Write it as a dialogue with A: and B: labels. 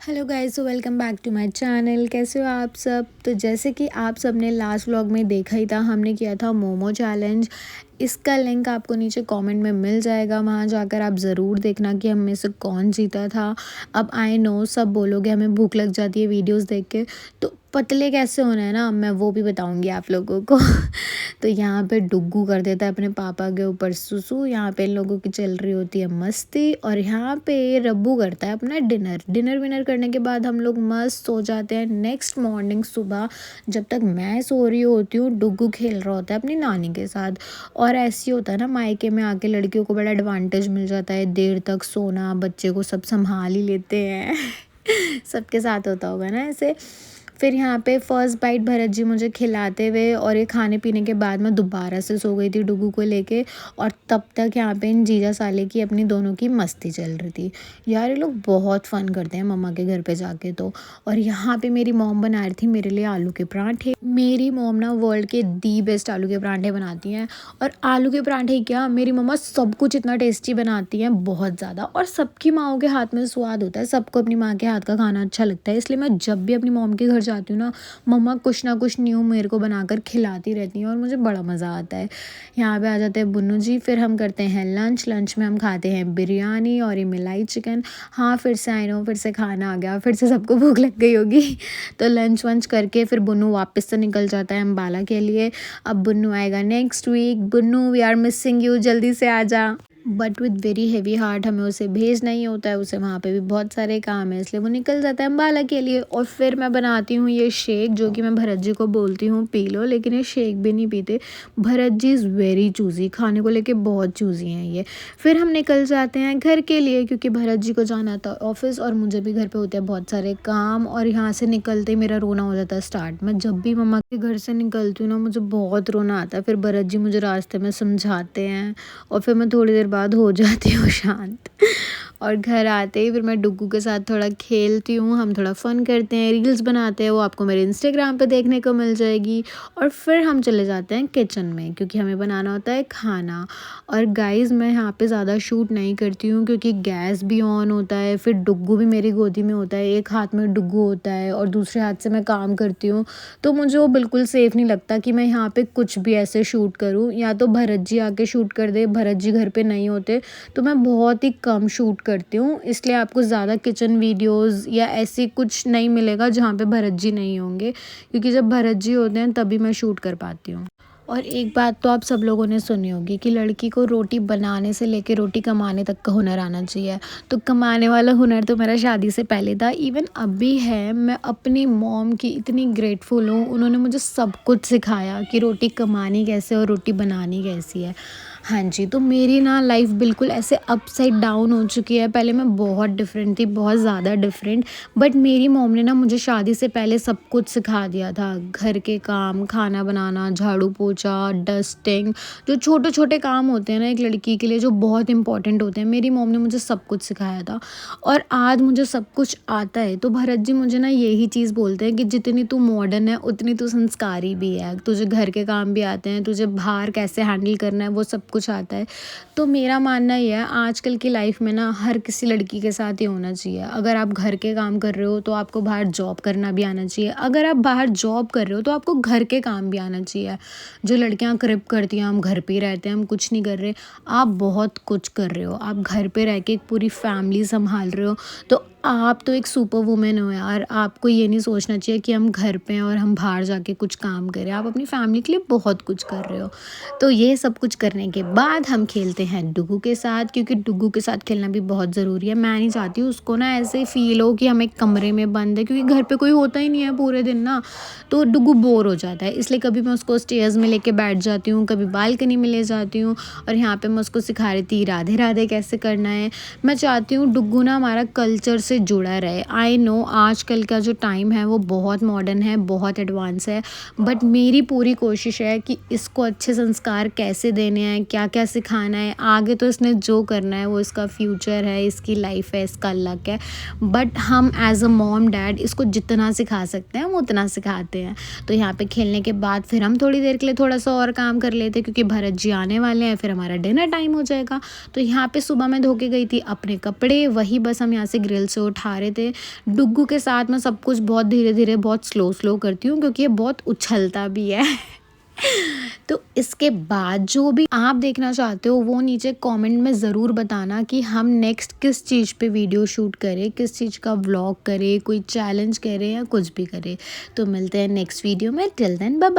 A: Hello guys, welcome back to my channel. कैसे हो आप सब? तो जैसे कि आप सब ने लास्ट व्लॉग में देखा ही था, हमने किया था मोमो चैलेंज। इसका लिंक आपको नीचे कमेंट में मिल जाएगा, वहाँ जाकर आप ज़रूर देखना कि हम में से कौन जीता था। अब आई नो सब बोलोगे हमें भूख लग जाती है वीडियोस देख के, तो पतले कैसे होना है ना, मैं वो भी बताऊंगी आप लोगों को। तो यहाँ पे डुग्गू कर देता है अपने पापा के ऊपर सुसु, यहाँ पे इन लोगों की चल रही होती है मस्ती, और यहाँ पे रब्बू करता है अपना डिनर विनर करने के बाद हम लोग मस्त सो जाते हैं। नेक्स्ट मॉर्निंग सुबह जब तक मैं सो रही होती हूँ, डुग्गू खेल रहा होता है अपनी नानी के साथ। और ऐसे ही होता है ना, मायके में आके लड़कियों को बड़ा एडवांटेज मिल जाता है, देर तक सोना, बच्चे को सब संभाल ही लेते हैं। सबके साथ होता होगा ना ऐसे। फिर यहाँ पे फर्स्ट बाइट भरत जी मुझे खिलाते हुए और ये खाने पीने के बाद मैं दोबारा से सो गई थी डुगू को लेके। और तब तक यहाँ पे इन जीजा साले की अपनी दोनों की मस्ती चल रही थी। यार ये लोग बहुत फ़न करते हैं मम्मा के घर पे जाके तो। और यहाँ पे मेरी मॉम बना रही थी मेरे लिए आलू के पराठे। मेरी मॉम ना वर्ल्ड के दी बेस्ट आलू के पराठे बनाती हैं। और आलू के पराठे क्या, मेरी मम्मा सब कुछ इतना टेस्टी बनाती हैं, बहुत ज़्यादा। और सबकी माओं के हाथ में स्वाद होता है, सबको अपनी माँ के हाथ का खाना अच्छा लगता है। इसलिए मैं जब भी अपनी मॉम के घर जाती हूँ ना, मम्मा कुछ ना कुछ न्यू मेरे को बनाकर खिलाती रहती हैं और मुझे बड़ा मज़ा आता है। यहाँ पे आ जाते हैं बुन्नू जी, फिर हम करते हैं लंच में हम खाते हैं बिरयानी और ये मलाई चिकन। हाँ, फिर से आई नो, फिर से खाना आ गया, फिर से सबको भूख लग गई होगी। तो लंच वंच करके फिर बुन्नू वापस से निकल जाता है अम्बाला के लिए। अब बुन्नू आएगा next week. Bunnu, we are missing you, जल्दी से आ जा। But with very heavy heart हमें उसे भेजना ही होता है, उसे वहाँ पे भी बहुत सारे काम है, इसलिए वो निकल जाता है अम्बाला के लिए। और फिर मैं बनाती हूँ ये शेक, जो कि मैं भरत जी को बोलती हूँ पी लो, लेकिन ये शेक भी नहीं पीते। Bharat ji is very choosy, खाने को लेके बहुत चूज़ी हैं ये। फिर हम निकल जाते हैं घर के लिए, क्योंकि भरत जी को जाना था ऑफिस और मुझे भी घर पे होते हैं बहुत सारे काम। और यहाँ से निकलते ही मेरा रोना हो जाता है स्टार्ट। मैं जब भी मम्मा के घर से निकलती हूँ ना, मुझे बहुत रोना आता है। फिर भरत जी मुझे रास्ते में समझाते हैं और फिर मैं थोड़ी देर बाद हो जाती हूँ शांत। और घर आते ही फिर मैं डुग्गू के साथ थोड़ा खेलती हूँ, हम थोड़ा फ़न करते हैं, रील्स बनाते हैं, वो आपको मेरे इंस्टाग्राम पे देखने को मिल जाएगी। और फिर हम चले जाते हैं किचन में, क्योंकि हमें बनाना होता है खाना। और गाइस मैं यहाँ पे ज़्यादा शूट नहीं करती हूँ, क्योंकि गैस भी ऑन होता है, फिर डुग्गू भी मेरी गोदी में होता है, एक हाथ में डुग्गू होता है और दूसरे हाथ से मैं काम करती हूँ। तो मुझे वो बिल्कुल सेफ़ नहीं लगता कि मैं यहाँ पे कुछ भी ऐसे शूट करूँ। या तो भरत जी आके शूट कर दे, भरत जी घर पे नहीं होते तो मैं बहुत ही कम शूट करती हूँ। इसलिए आपको ज़्यादा किचन वीडियोस या ऐसी कुछ नहीं मिलेगा जहाँ पे भरत जी नहीं होंगे, क्योंकि जब भरत जी होते हैं तभी मैं शूट कर पाती हूँ। और एक बात तो आप सब लोगों ने सुनी होगी कि लड़की को रोटी बनाने से लेके रोटी कमाने तक का हुनर आना चाहिए। तो कमाने वाला हुनर तो मेरा शादी से पहले था, इवन अभी है। मैं अपनी मॉम की इतनी ग्रेटफुल हूँ, उन्होंने मुझे सब कुछ सिखाया कि रोटी कमानी कैसे और रोटी बनानी कैसी है। हाँ जी, तो मेरी ना लाइफ बिल्कुल ऐसे अपसाइड डाउन हो चुकी है। पहले मैं बहुत डिफरेंट थी, बहुत ज़्यादा डिफरेंट। बट मेरी मॉम ने ना मुझे शादी से पहले सब कुछ सिखा दिया था। घर के काम, खाना बनाना, झाड़ू पोछा, डस्टिंग, जो छोटे छोटे काम होते हैं ना एक लड़की के लिए, जो बहुत इंपॉर्टेंट होते हैं, मेरी मॉम ने मुझे सब कुछ सिखाया था। और आज मुझे सब कुछ आता है। तो भरत जी मुझे ना यही चीज़ बोलते हैं कि जितनी तू मॉडर्न है उतनी तू संस्कारी भी है, तुझे घर के काम भी आते हैं, तुझे बाहर कैसे हैंडल करना है वो सब कुछ आता है। तो मेरा मानना ये है, आजकल की लाइफ में ना हर किसी लड़की के साथ ये होना चाहिए। अगर आप घर के काम कर रहे हो तो आपको बाहर जॉब करना भी आना चाहिए। अगर आप बाहर जॉब कर रहे हो तो आपको घर के काम भी आना चाहिए। जो लड़कियां क्रिप करती हैं, हम घर पे ही रहते हैं, हम कुछ नहीं कर रहे, आप बहुत कुछ कर रहे हो। आप घर पे रह के एक पूरी फैमिली संभाल रहे हो, तो आप तो एक सुपर वुमेन हो यार। आपको ये नहीं सोचना चाहिए कि हम घर पे हैं और हम बाहर जाके कुछ काम करें। आप अपनी फैमिली के लिए बहुत कुछ कर रहे हो। तो ये सब कुछ करने के बाद हम खेलते हैं डुगू के साथ, क्योंकि डुगू के साथ खेलना भी बहुत ज़रूरी है। मैं नहीं चाहती हूँ उसको ना ऐसे फील हो कि हम एक कमरे में बंद है, क्योंकि घर पे कोई होता ही नहीं है पूरे दिन ना, तो डुगू बोर हो जाता है। इसलिए कभी मैं उसको स्टेयर्स में लेके बैठ जाती हूँ, कभी बालकनी में ले जाती हूँ। और यहाँ पे मैं उसको सिखा रही थी राधे राधे कैसे करना है। मैं चाहती हूँ डुग्गू ना हमारा कल्चर से जुड़ा रहे। आई नो आजकल का जो टाइम है वो बहुत मॉडर्न है, बहुत एडवांस है, बट मेरी पूरी कोशिश है कि इसको अच्छे संस्कार कैसे देने हैं, क्या क्या सिखाना है। आगे तो इसने जो करना है वो इसका फ्यूचर है, इसकी लाइफ है, इसका लक है। बट हम एज अ मॉम डैड इसको जितना सिखा सकते हैं हम उतना सिखाते हैं। तो यहाँ पे खेलने के बाद फिर हम थोड़ी देर के लिए थोड़ा सा और काम कर लेते हैं, क्योंकि भरत जी आने वाले हैं, फिर हमारा डिनर टाइम हो जाएगा। तो यहाँ पे सुबह मैं धो के गई थी अपने कपड़े, वही बस हम यहाँ से ग्रिल से उठा रहे थे। डुग्गू के साथ मैं सब कुछ बहुत धीरे-धीरे बहुत स्लो करती हूँ क्योंकि ये बहुत उछलता भी है। तो इसके बाद जो भी आप देखना चाहते हो वो नीचे कमेंट में ज़रूर बताना कि हम नेक्स्ट किस चीज़ पे वीडियो शूट करें, किस चीज़ का व्लॉग करें, कोई चैलेंज करें या कुछ भी करें। तो मिलते हैं नेक्स्ट वीडियो में, टिल देन बाय बाय।